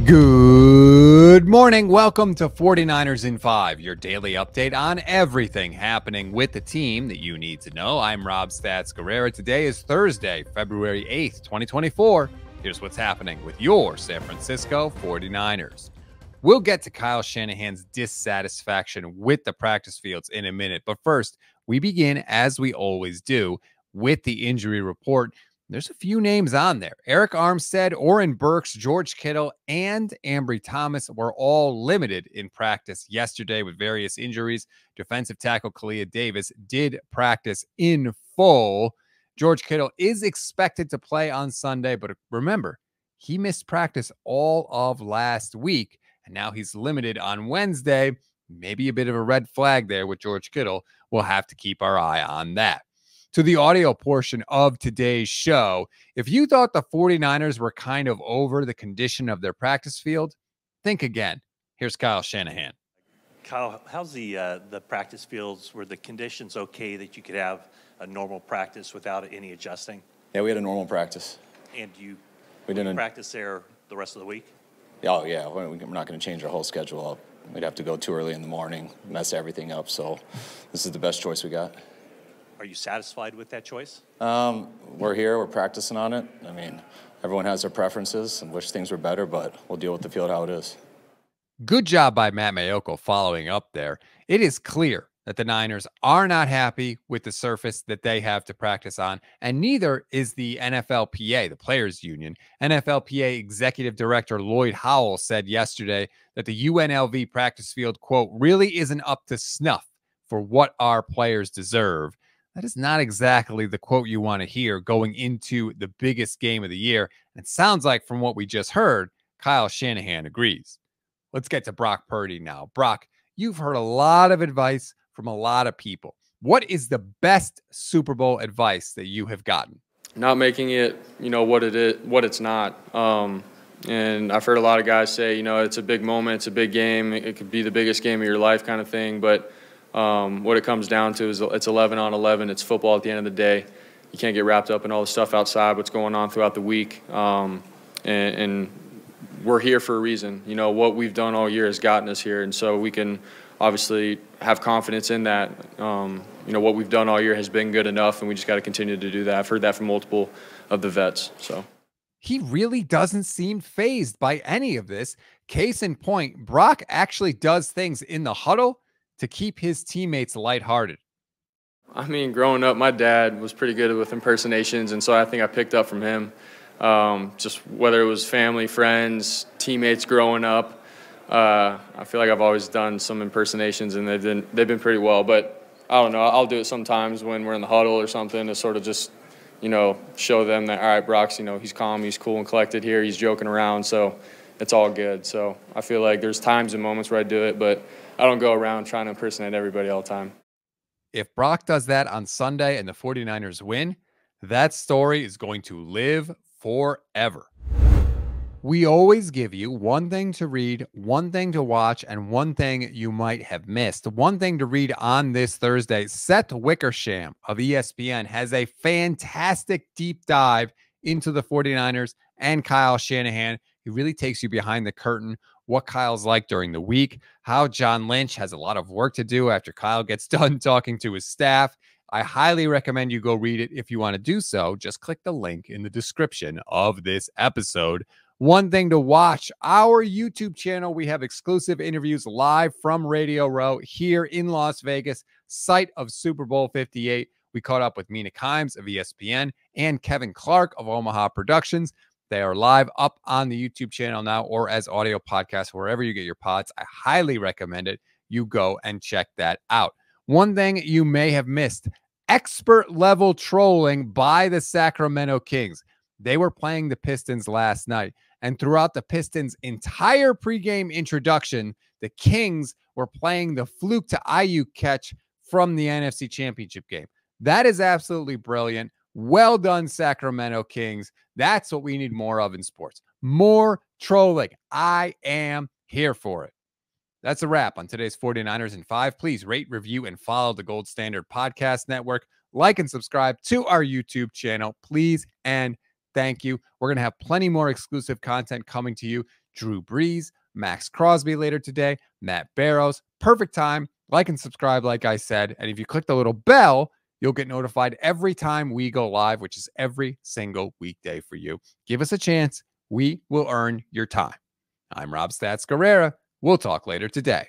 Good morning. Welcome to 49ers in 5, your daily update on everything happening with the team that you need to know. I'm Rob Stats Guerrera. Today is Thursday, February 8th, 2024. Here's what's happening with your San Francisco 49ers. We'll get to Kyle Shanahan's dissatisfaction with the practice fields in a minute. But first, we begin, as we always do, with the injury report. There's a few names on there. Eric Armstead, Oren Burks, George Kittle, and Ambry Thomas were all limited in practice yesterday with various injuries. Defensive tackle Kalia Davis did practice in full. George Kittle is expected to play on Sunday, but remember, he missed practice all of last week, and now he's limited on Wednesday. Maybe a bit of a red flag there with George Kittle. We'll have to keep our eye on that. To the audio portion of today's show, if you thought the 49ers were kind of over the condition of their practice field, think again. Here's Kyle Shanahan. Kyle, how's the practice fields? Were the conditions okay that you could have a normal practice without any adjusting? Yeah, we had a normal practice. And we didn't practice there the rest of the week? Oh, yeah. We're not going to change our whole schedule up. We'd have to go too early in the morning, mess everything up. So this is the best choice we got. Are you satisfied with that choice? We're here. We're practicing on it. I mean, everyone has their preferences and wish things were better, but we'll deal with the field how it is. Good job by Matt Mayoko following up there. It is clear that the Niners are not happy with the surface that they have to practice on, and neither is the NFLPA, the Players Union. NFLPA Executive Director Lloyd Howell said yesterday that the UNLV practice field, quote, really isn't up to snuff for what our players deserve. That is not exactly the quote you want to hear going into the biggest game of the year. And it sounds like from what we just heard, Kyle Shanahan agrees. Let's get to Brock Purdy now. Brock, you've heard a lot of advice from a lot of people. What is the best Super Bowl advice that you have gotten? Not making it, what it is, what it's not. And I've heard a lot of guys say, it's a big moment, it's a big game, it could be the biggest game of your life kind of thing, but what it comes down to is it's 11 on 11. It's football at the end of the day. You can't get wrapped up in all the stuff outside, what's going on throughout the week. And we're here for a reason. What we've done all year has gotten us here, and so we can obviously have confidence in that. What we've done all year has been good enough, and we just got to continue to do that. I've heard that from multiple of the vets. So he really doesn't seem fazed by any of this. Case in point, Brock actually does things in the huddle to keep his teammates lighthearted. I mean, growing up, my dad was pretty good with impersonations, and so I think I picked up from him. Just whether it was family, friends, teammates growing up, I feel like I've always done some impersonations, and they've been pretty well. But I don't know, I'll do it sometimes when we're in the huddle or something to sort of just, show them that, all right, Brock's, he's calm, he's cool and collected here, he's joking around, so it's all good. So I feel like there's times and moments where I do it, but I don't go around trying to impersonate everybody all the time. If Brock does that on Sunday and the 49ers win, that story is going to live forever. We always give you one thing to read, one thing to watch, and one thing you might have missed. One thing to read on this Thursday, Seth Wickersham of ESPN has a fantastic deep dive into the 49ers and Kyle Shanahan. He really takes you behind the curtain, what Kyle's like during the week, how John Lynch has a lot of work to do after Kyle gets done talking to his staff. I highly recommend you go read it. If you want to do so, just click the link in the description of this episode. One thing to watch, our YouTube channel. We have exclusive interviews live from Radio Row here in Las Vegas, site of Super Bowl 58. We caught up with Mina Kimes of ESPN and Kevin Clark of Omaha Productions. They are live up on the YouTube channel now or as audio podcasts, wherever you get your pods. I highly recommend it. You go and check that out. One thing you may have missed, expert level trolling by the Sacramento Kings. They were playing the Pistons last night, and throughout the Pistons' entire pregame introduction, the Kings were playing the fluke to Ayuk catch from the NFC Championship game. That is absolutely brilliant. Well done, Sacramento Kings. That's what we need more of in sports. More trolling. I am here for it. That's a wrap on today's 49ers in 5. Please rate, review, and follow the Gold Standard Podcast Network. Like and subscribe to our YouTube channel, please, and thank you. We're going to have plenty more exclusive content coming to you. Drew Brees, Max Crosby later today, Matt Barrows. Perfect time. Like and subscribe, like I said. And if you click the little bell, you'll get notified every time we go live, which is every single weekday for you. Give us a chance. We will earn your time. I'm Rob Stats Guerrera. We'll talk later today.